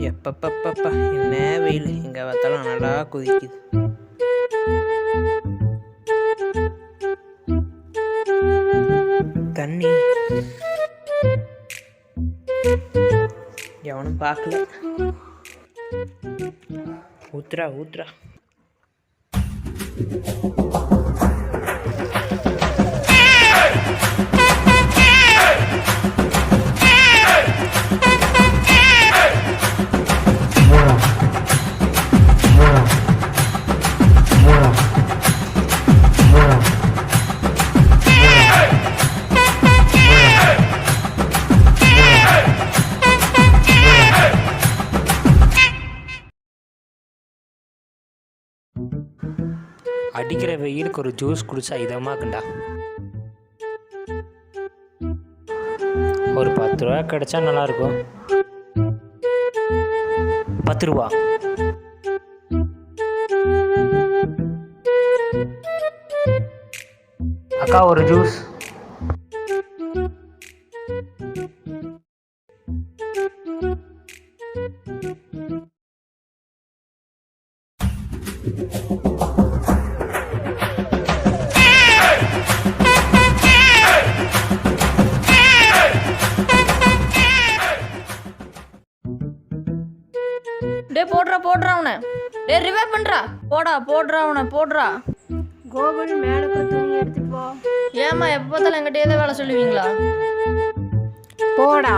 எப்பப்பப்பப்பா என்ன வெயில் எங்கே பார்த்தாலும் நல்லா கொதிக்குது. தண்ணி எவனும் பார்க்கல. ஊத்துறா ஊத்துறா. அடிக்கிற வெயிலுக்கு ஒரு ஜூஸ் குடிச்சா இதமாக்குண்டா. ஒரு 10 ரூபா கிடைச்சா நல்லாயிருக்கும். 10 ரூபா. அக்கா ஒரு ஜூஸ். டே போடுறா அவனை. டே ரிவைவ் பண்றா. போடுறா அவனை போடுறா. கோகுல் மேலே போய் துணி எடுத்துட்டு போ. ஏமா எப்போ பார்த்தாலும் என்கிட்டயே தான் வேலை சொல்லுவீங்களா? போடா.